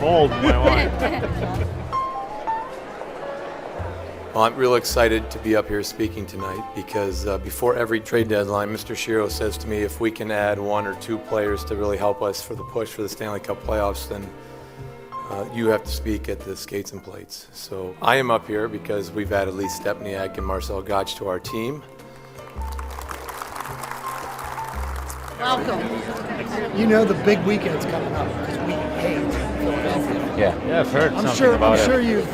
cold in my mind. Well, I'm real excited to be up here speaking tonight because before every trade deadline, Mr. Shiro says to me, if we can add 1 or 2 players to really help us for the push for the Stanley Cup playoffs, then you have to speak at the Skates and Plates. So I am up here because we've added Lee Stepniak and Marcel Gotch to our team. Welcome. You know the big weekend's coming up because we hate Philadelphia. Yeah, I've heard something about it.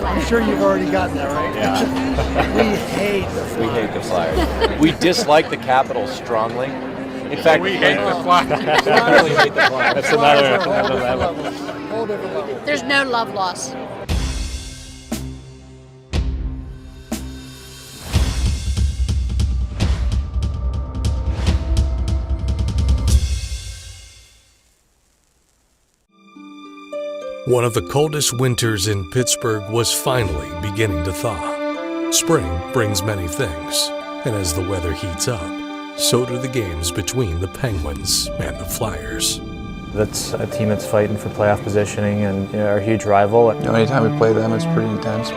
I'm sure you've already gotten that, right? Yeah. We hate the Flyers. We hate the Flyers. We dislike the Capitals strongly. In fact, we hate the Flyers. Strongly hate the Flyers. That's Flyers another are a whole level. different level. Whole different level. There's no love lost. One of the coldest winters in Pittsburgh was finally beginning to thaw. Spring brings many things, and as the weather heats up, so do the games between the Penguins and the Flyers. That's a team that's fighting for playoff positioning and our huge rival. Anytime we play them, it's pretty intense.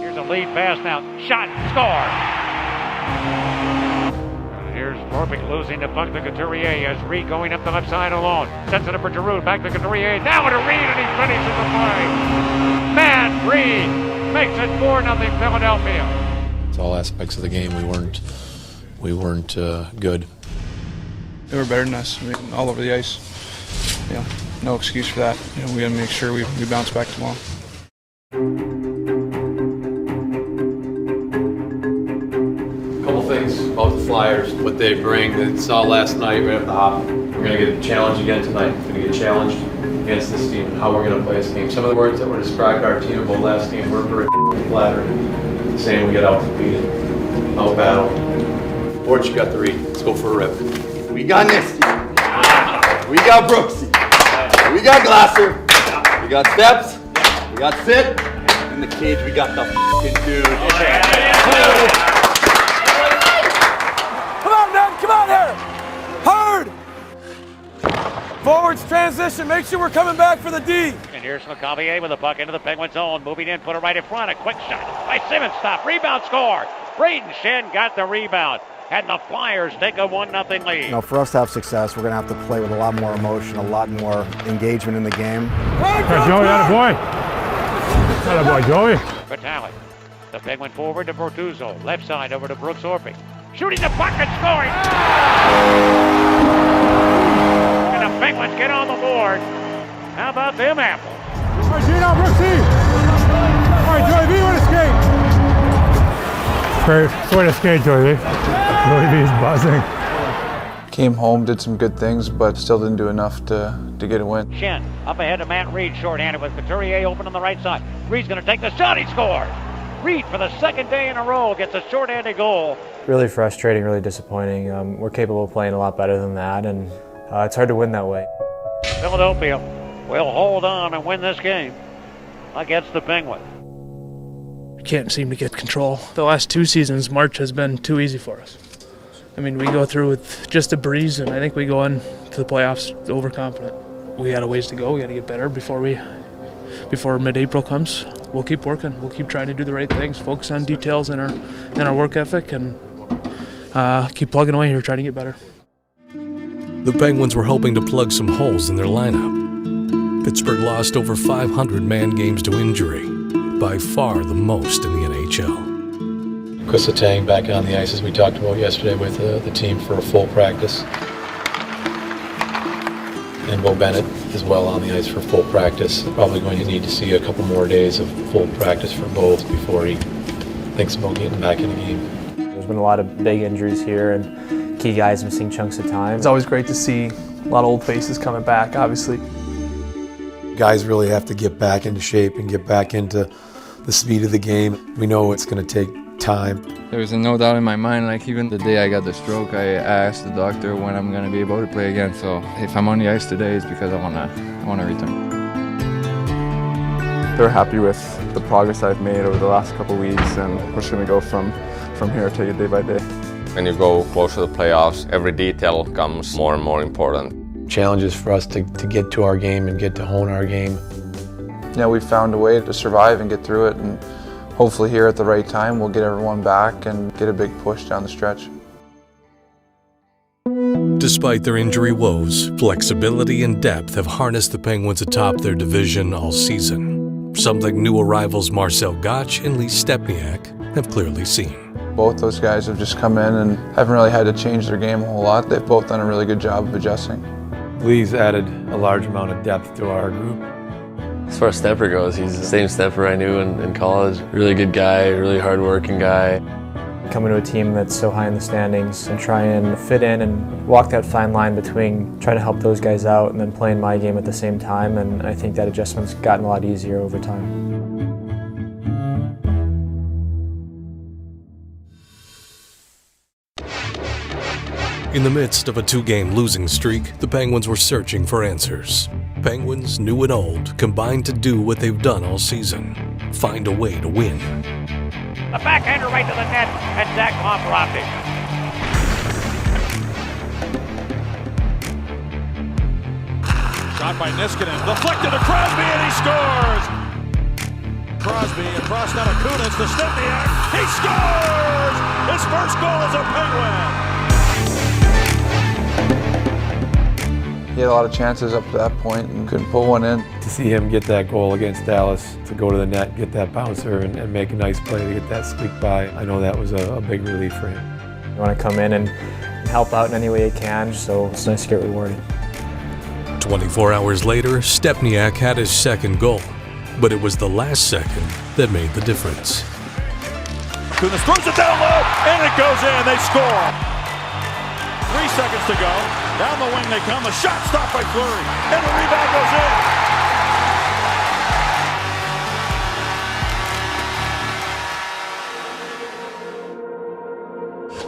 Here's a lead pass now. Shot, score! Here's Rorpick losing the puck to Couturier as Reed going up the left side alone. Sets it up for Giroux, back to Couturier. Now to Reed, and he finishes the play. Matt Reed makes it 4-0 Philadelphia. It's all aspects of the game. We weren't good. They were better than us. I mean, all over the ice. No excuse for that. We got to make sure we bounce back tomorrow. Couple things about the Flyers, what they bring that saw last night right at the hop. We're going to get challenged again tonight. We're going to get challenged against this team and how we're going to play this game. Some of the words that were described our team about last game were very flattered, saying we got out competed, out battle. Bort, you got the read. Let's go for a rip. We got Nesty. We got Brooksy. We got Glasser. We got Steps. We got Sid. In the cage, we got the f***ing dude. Come on, man. Come on here. Hard. Forwards transition. Make sure we're coming back for the D. And here's McCavier with the puck into the Penguin zone. Moving in, put it right in front. A quick shot by Simmons. Stop. Rebound score. Braden Shen got the rebound. And the Flyers take a 1-0 lead. For us to have success, we're going to have to play with a lot more emotion, a lot more engagement in the game. Hey, Joey, attaboy. Attaboy, Joey. Vitalik. The Penguin forward to Bortuzzo. Left side over to Brooks Orpik. Shooting the puck and scoring. And the Penguins get on the board. How about them apples? All right, Gino, Brooksy. All right, Joey B, want to skate? Great way to skate, Joey B. Joey B's buzzing. Came home, did some good things, but still didn't do enough to get a win. Shen up ahead to Matt Reed, shorthanded with Couturier open on the right side. Reed's going to take the shot. He scores. Reed, for the second day in a row, gets a shorthanded goal. Really frustrating, really disappointing. We're capable of playing a lot better than that, and it's hard to win that way. Philadelphia will hold on and win this game against the Penguins. Can't seem to get control. The last 2 seasons, March has been too easy for us. I mean, we go through with just a breeze, and I think we go into the playoffs overconfident. We got a ways to go. We got to get better before mid-April comes. We'll keep working. We'll keep trying to do the right things, focus on details in our work ethic, and keep plugging away here, trying to get better. The Penguins were hoping to plug some holes in their lineup. Pittsburgh lost over 500 man games to injury, by far the most in the NHL. Chris Letang back on the ice as we talked about yesterday with the team for a full practice. And Bo Bennett as well on the ice for full practice. Probably going to need to see a couple more days of full practice for both before he thinks about getting back in the game. There's been a lot of big injuries here and key guys missing chunks of time. It's always great to see a lot of old faces coming back, obviously. Guys really have to get back into shape and get back into the speed of the game. We know it's going to take time. There's no doubt in my mind, like even the day I got the stroke, I asked the doctor when I'm going to be able to play again. So if I'm on the ice today, it's because I want to return. They're happy with the progress I've made over the last couple of weeks, and we're just going to go from here, take it day by day. When you go close to the playoffs, every detail becomes more and more important. challenges for us to get to our game and get to hone our game. Yeah, we found a way to survive and get through it, and hopefully here at the right time we'll get everyone back and get a big push down the stretch. Despite their injury woes, flexibility and depth have harnessed the Penguins atop their division all season. Something new arrivals Marcel Gotch and Lee Stepniak have clearly seen. Both those guys have just come in and haven't really had to change their game a whole lot. They've both done a really good job of adjusting. Lee's added a large amount of depth to our group. As far as stepper goes, he's the same stepper I knew in college. Really good guy, really hard-working guy. Coming to a team that's so high in the standings and try and fit in and walk that fine line between trying to help those guys out and then playing my game at the same time, and I think that adjustment's gotten a lot easier over time. In the midst of a 2-game losing streak, the Penguins were searching for answers. Penguins, new and old, combined to do what they've done all season: find a way to win. The backhander right to the net, and Zach Pomperowski. Shot by Niskanen, deflected to Crosby, and he scores! Crosby across now to Kunis to Stepniak. He scores! His first goal as a Penguin! He had a lot of chances up to that point and couldn't pull one in. To see him get that goal against Dallas, to go to the net, get that bouncer, and make a nice play to get that squeak by, I know that was a big relief for him. You want to come in and help out in any way you can, so it's nice to get rewarded. 24 hours later, Stepniak had his second goal, but it was the last second that made the difference. Kunis throws it down low, and it goes in. They score. 3 seconds to go. Down the wing they come. A shot stopped by Fleury, and the rebound goes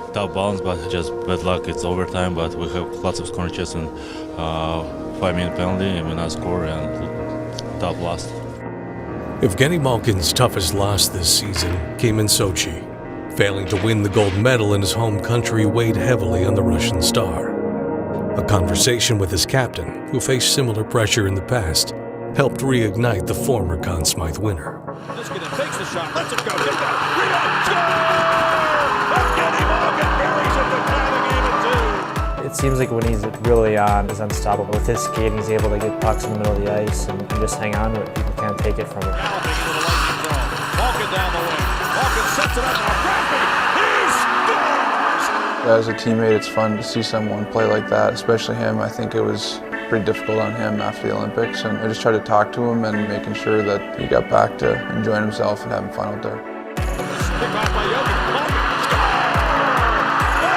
in. Tough balance, but just bad luck. It's overtime, but we have lots of scoring chances and 5-minute penalty, and we not score, and tough loss. Evgeny Malkin's toughest loss this season came in Sochi. Failing to win the gold medal in his home country weighed heavily on the Russian star. A conversation with his captain, who faced similar pressure in the past, helped reignite the former Conn Smythe winner. Niskanen takes the shot, lets it go, get that, rebound, score! Evgeny Malkin buries it to tie the game at 2. It seems like when he's really on, he's unstoppable. With his skating, he's able to get pucks in the middle of the ice and just hang on to it. People can't take it from him. Galloping into the lightning zone. Malkin down the wing. Malkin sets it up now. Crosby, he scores! As a teammate, it's fun to see someone play like that, especially him. I think it was pretty difficult on him after the Olympics, and I just tried to talk to him and making sure that he got back to enjoying himself and having fun out there. Pick off by Yogi. Malkin, score!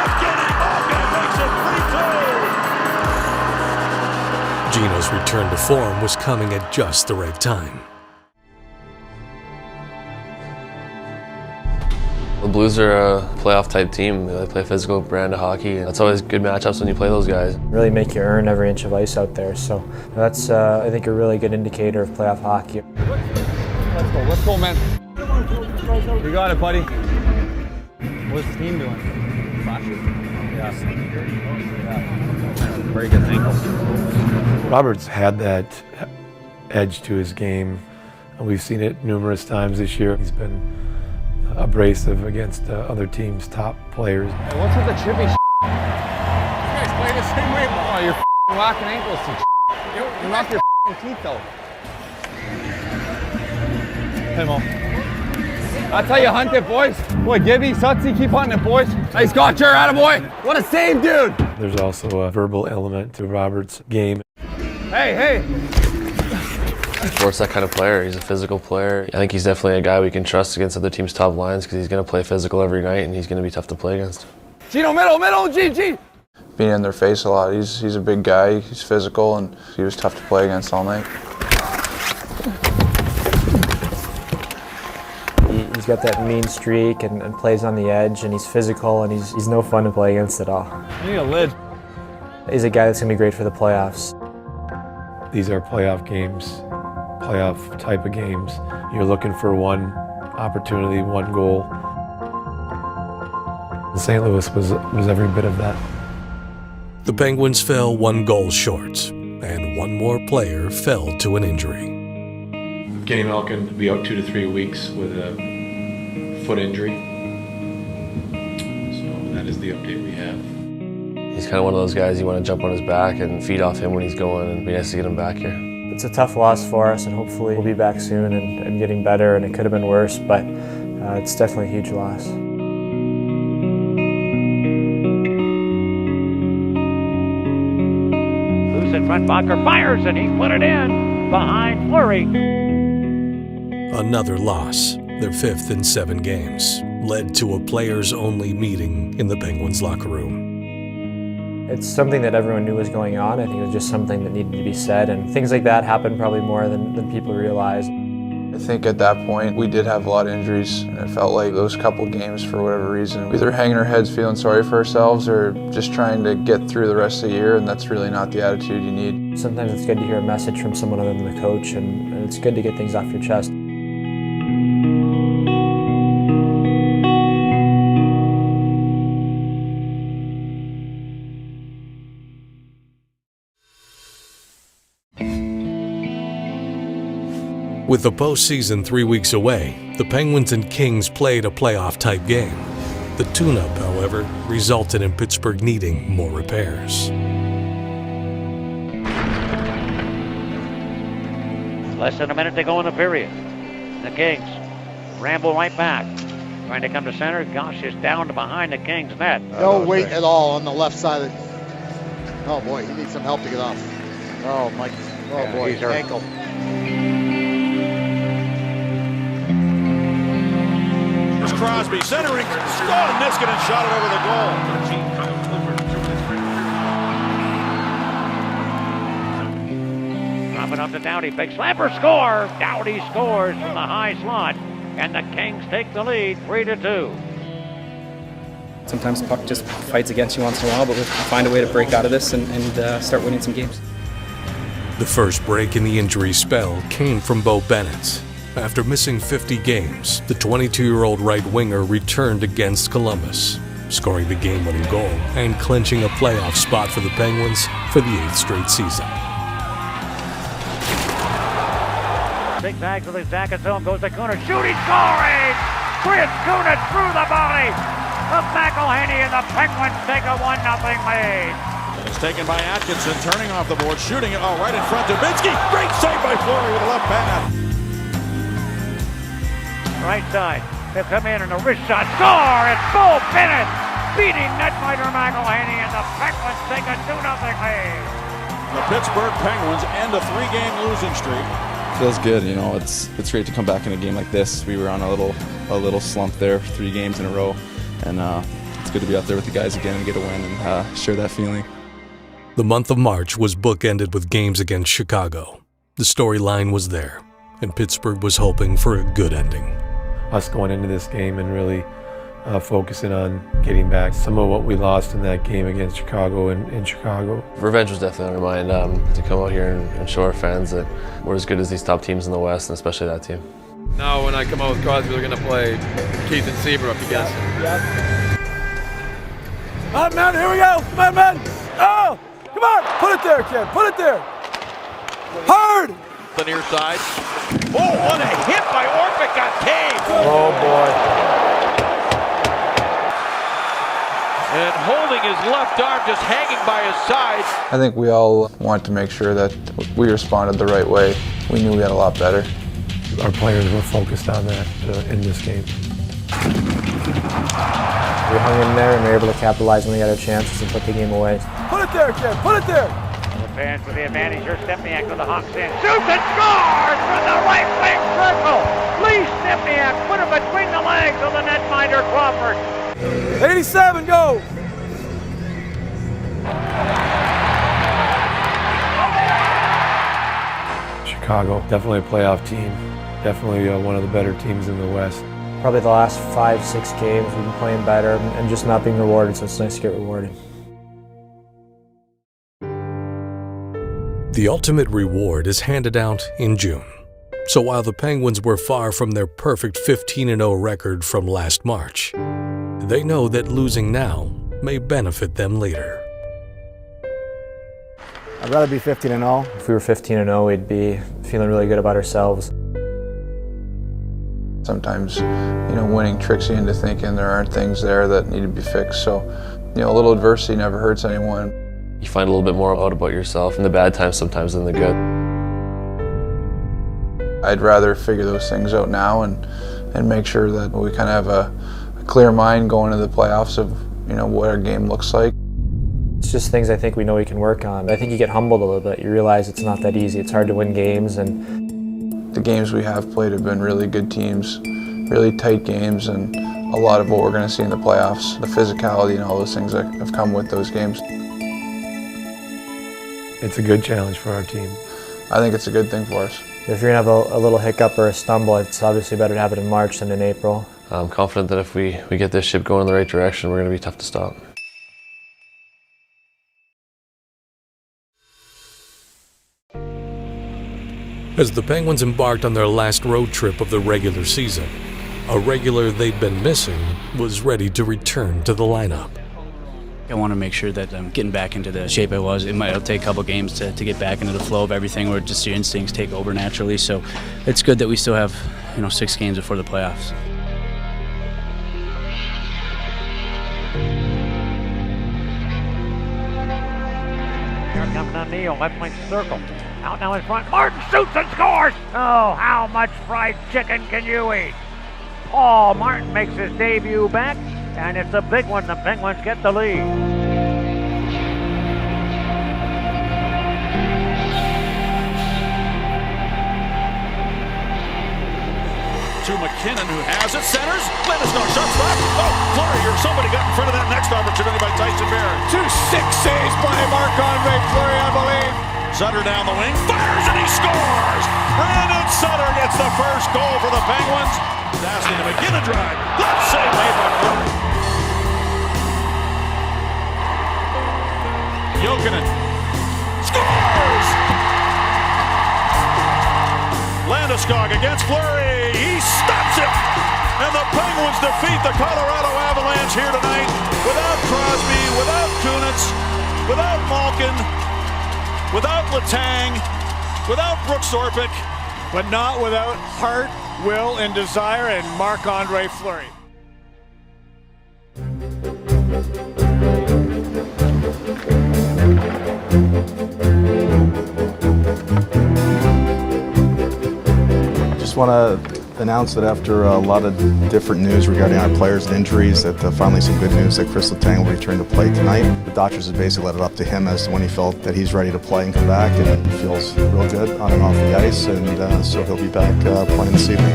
Evgeny Malkin makes it 3-2! Gino's return to form was coming at just the right time. The Blues are a playoff-type team. They play a physical brand of hockey, and that's always good matchups when you play those guys. Really make you earn every inch of ice out there, so that's, I think, a really good indicator of playoff hockey. Let's go, man. You got it, buddy. What's the team doing? Yeah. Very good ankle. Robert's had that edge to his game. We've seen it numerous times this year. He's been abrasive against other teams' top players. Hey, what's with the chippy You guys play the same way, bro. Oh, you're whacking ankles and You knock your teeth out. Hey, Mo. That's how you hunt it, boys. Boy, Gibby, Sutsy, keep hunting it, boys. Nice got your attaboy. What a save, dude. There's also a verbal element to Robert's game. Hey. Sport's that kind of player. He's a physical player. I think he's definitely a guy we can trust against other teams' top lines because he's going to play physical every night and he's going to be tough to play against. Gino, middle, GG. Being in their face a lot. He's a big guy, he's physical, and he was tough to play against all night. He's got that mean streak and plays on the edge, and he's physical, and he's no fun to play against at all. You need a lid. He's a guy that's going to be great for the playoffs. These are playoff games, playoff type of games. You're looking for one opportunity, one goal. St. Louis was every bit of that. The Penguins fell 1 goal short, and one more player fell to an injury. Kenny Malkin will be out 2 to 3 weeks with a foot injury. So that is the update we have. He's kind of one of those guys you want to jump on his back and feed off him when he's going, and it'd be nice to get him back here. It's a tough loss for us, and hopefully we'll be back soon and getting better, and it could have been worse, but it's definitely a huge loss. Loose in front, Bacher fires, and he put it in behind Fleury. Another loss, their 5th in 7 games, led to a players-only meeting in the Penguins locker room. It's something that everyone knew was going on. I think it was just something that needed to be said, and things like that happen probably more than people realize. I think at that point we did have a lot of injuries, and it felt like those couple games, for whatever reason, either hanging our heads feeling sorry for ourselves or just trying to get through the rest of the year, and that's really not the attitude you need. Sometimes it's good to hear a message from someone other than the coach, and it's good to get things off your chest. With the postseason 3 weeks away, the Penguins and Kings played a playoff-type game. The tune-up, however, resulted in Pittsburgh needing more repairs. Less than a minute to go in the period. The Kings ramble right back. Trying to come to center. Gosh is down to behind the Kings net. No weight at all on the left side of the... Oh boy, he needs some help to get off. Oh, Mike. Oh Yeah, boy, he's hurt. ankle. Here's Crosby centering. Oh, Niskanen shot it over the goal. Drop it up to Doughty. Big slapper score. Doughty scores from the high slot. And the Kings take the lead 3-2. Sometimes the puck just fights against you once in a while, but we'll find a way to break out of this and start winning some games. The first break in the injury spell came from Bo Bennett. After missing 50 games, the 22-year-old right winger returned against Columbus, scoring the game-winning goal and clinching a playoff spot for the Penguins for the 8th straight season. Zigzags with his jacket zone, goes to Kunitz, shooting, scoring! Chris Kunitz through the body of McElhinney, and the Penguins take a 1-0 lead. It's taken by Atkinson, turning off the board, shooting it right in front. Dubinsky, great save by Fleury with a left pad. Right side, they'll come in and a wrist shot, score! It's Bo Bennett beating netfighter McElhinney, and the Penguins take a 2-0 lead. The Pittsburgh Penguins end a 3-game losing streak. Feels good, you know. It's great to come back in a game like this. We were on a little slump there, 3 games in a row, and it's good to be out there with the guys again and get a win and share that feeling. The month of March was bookended with games against Chicago. The storyline was there, and Pittsburgh was hoping for a good ending. Us going into this game and really focusing on getting back some of what we lost in that game against Chicago in Chicago. Revenge was definitely on our mind, to come out here and show our fans that we're as good as these top teams in the West, and especially that team. Now when I come out with Crosby, we're going to play Keith and Seabrook against him. Come on, man, here we go. Come on, man. Oh, come on. Put it there, kid. Put it there. Hard. The near side. Oh, what a hit by Orpik on Kane. Oh, boy. And holding his left arm, just hanging by his side. I think we all want to make sure that we responded the right way. We knew we had a lot better. Our players were focused on that in this game. We hung in there and we were able to capitalize when we got our chances and put the game away. Put it there, kid. Put it there. The fans with the advantage. Here's Stepniak with the Hawks in. Shoots and scores from the right wing circle. Lee Stepniak put it between the legs of the netminder Crawford. 87, go. Chicago, definitely a playoff team. Definitely one of the better teams in the West. Probably the last 5-6 games we've been playing better and just not being rewarded, so it's nice to get rewarded. The ultimate reward is handed out in June. So while the Penguins were far from their perfect 15-0 record from last March, they know that losing now may benefit them later. I'd rather be 15-0. If we were 15-0, we'd be feeling really good about ourselves. Sometimes, winning tricks you into thinking there aren't things there that need to be fixed. So, a little adversity never hurts anyone. You find a little bit more out about yourself in the bad times sometimes than the good. I'd rather figure those things out now and make sure that we kind of have a clear mind going into the playoffs of, what our game looks like. It's just things I think we know we can work on. I think you get humbled a little bit. You realize it's not that easy. It's hard to win games. And the games we have played have been really good teams, really tight games, and a lot of what we're going to see in the playoffs, the physicality and all those things that have come with those games. It's a good challenge for our team. I think it's a good thing for us. If you're going to have a little hiccup or a stumble, it's obviously better to have it in March than in April. I'm confident that if we get this ship going in the right direction, we're going to be tough to stop. As the Penguins embarked on their last road trip of the regular season, a regular they'd been missing was ready to return to the lineup. I want to make sure that I'm getting back into the shape I was. It'll take a couple games to get back into the flow of everything, where just your instincts take over naturally. So it's good that we still have 6 games before the playoffs. Here comes O'Neill, left wing circle. Out now in front. Martin shoots and scores! Oh, how much fried chicken can you eat? Paul Martin makes his debut back, and it's a big one. The Penguins get the lead. To McKinnon, who has it, centers. Landeskog shot back. Oh, Fleury or somebody got in front of that next opportunity by Tyson Barron. 2-6 saves by Marc-Andre Fleury, I believe. Sutter down the wing, fires and he scores! Brandon Sutter gets the first goal for the Penguins. He's asking to begin a drive. Glove save made by Fleury. Jokinen scores! Landeskog against Fleury. He stops it! And the Penguins defeat the Colorado Avalanche here tonight without Crosby, without Kunitz, without Malkin, without Letang, without Brooks Orpik, but not without heart, will, and desire, and Marc-Andre Fleury. Just want to announce that after a lot of different news regarding our players and injuries, that finally some good news that Chris Letang will return to play tonight. The doctors have basically let it up to him as to when he felt that he's ready to play and come back, and he feels real good on and off the ice, and so he'll be back playing this evening.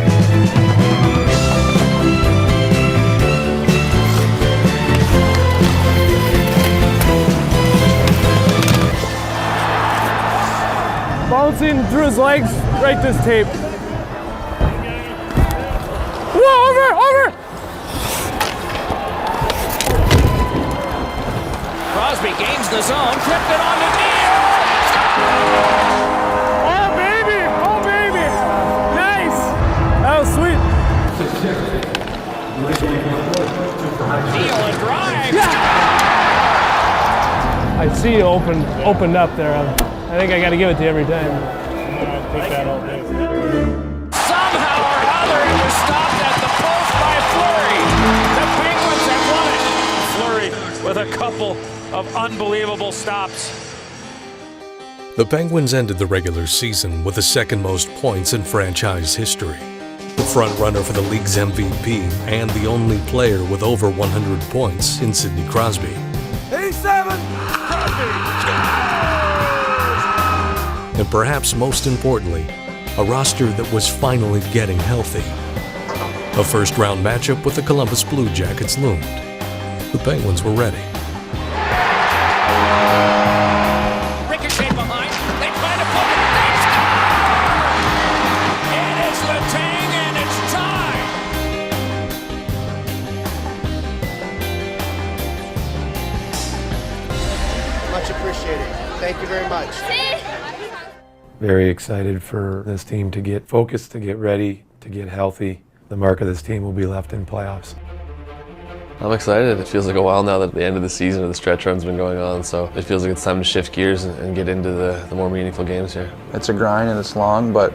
Bouncing through his legs, right this tape. Whoa, over! Crosby gains the zone, flipped it on to Neal. Oh baby! Nice! That was sweet. Neal and drive. Yeah. I see you opened up there. I think I got to give it to you every time. Take that all day. Somehow or other, it was stopped at the post by Fleury. The Penguins have won it. Fleury with a couple of unbelievable stops. The Penguins ended the regular season with the second most points in franchise history. The front runner for the league's MVP and the only player with over 100 points in Sidney Crosby. 87! And perhaps most importantly, a roster that was finally getting healthy. A first-round matchup with the Columbus Blue Jackets loomed. The Penguins were ready. Ricochet behind. They try to put it. They score! And it's Letang, and it's tied. Much appreciated. Thank you very much. Very excited for this team to get focused, to get ready, to get healthy. The mark of this team will be left in playoffs. I'm excited. It feels like a while now that the end of the season or the stretch run's been going on, so it feels like it's time to shift gears and get into the more meaningful games here. It's a grind and it's long, but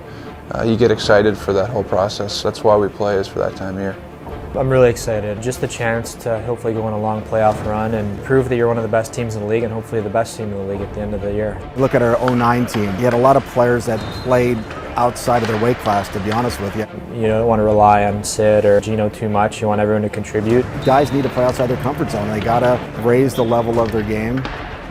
you get excited for that whole process. That's why we play, is for that time of year. I'm really excited. Just the chance to hopefully go on a long playoff run and prove that you're one of the best teams in the league and hopefully the best team in the league at the end of the year. Look at our 09 team. You had a lot of players that played outside of their weight class, to be honest with you. You don't want to rely on Sid or Gino too much. You want everyone to contribute. Guys need to play outside their comfort zone. They got to raise the level of their game.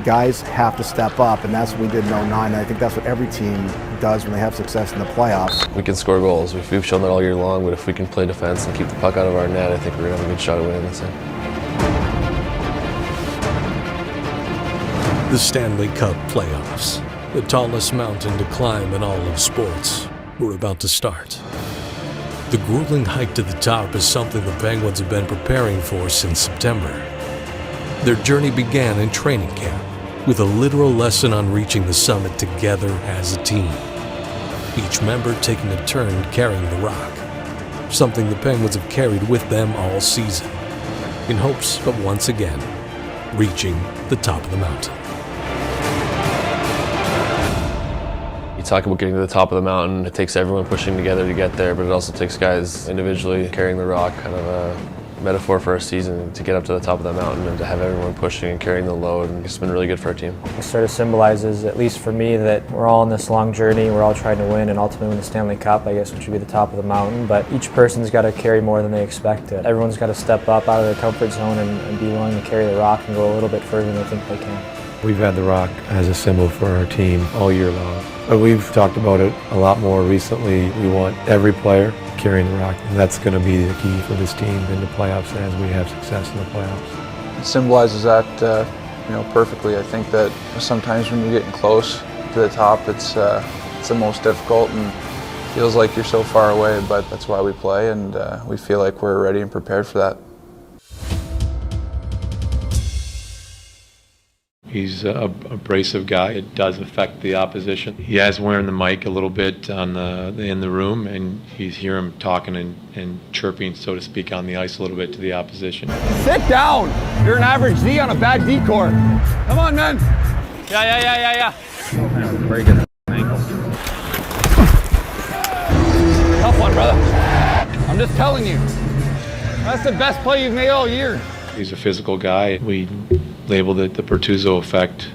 Guys have to step up, and that's what we did in 09. And I think that's what every team does when they have success in the playoffs. We can score goals. We've shown that all year long, but if we can play defense and keep the puck out of our net, I think we're going to have a good shot at winning this thing. The Stanley Cup playoffs, the tallest mountain to climb in all of sports, were about to start. The grueling hike to the top is something the Penguins have been preparing for since September. Their journey began in training camp with a literal lesson on reaching the summit together as a team. Each member taking a turn carrying the rock, something the Penguins have carried with them all season, in hopes of once again reaching the top of the mountain. You talk about getting to the top of the mountain, it takes everyone pushing together to get there, but it also takes guys individually carrying the rock, kind of a metaphor for our season, to get up to the top of the mountain and to have everyone pushing and carrying the load, and it's been really good for our team. It sort of symbolizes, at least for me, that we're all on this long journey, we're all trying to win and ultimately win the Stanley Cup, I guess, which would be the top of the mountain, but each person's got to carry more than they expected. Everyone's got to step up out of their comfort zone and be willing to carry the rock and go a little bit further than they think they can. We've had the rock as a symbol for our team all year long. But we've talked about it a lot more recently. We want every player carrying the rock, and that's going to be the key for this team in the playoffs as we have success in the playoffs. It symbolizes that perfectly. I think that sometimes when you're getting close to the top, it's the most difficult and feels like you're so far away, but that's why we play, and we feel like we're ready and prepared for that. He's a abrasive guy. It does affect the opposition. He has wearing the mic a little bit in the room, and you hear him talking and chirping, so to speak, on the ice a little bit to the opposition. Sit down. You're an average D on a bad D-core. Come on, man. Yeah. Very good ankle. Tough one, brother. I'm just telling you. That's the best play you've made all year. He's a physical guy. We labeled it the Bertuzzo effect.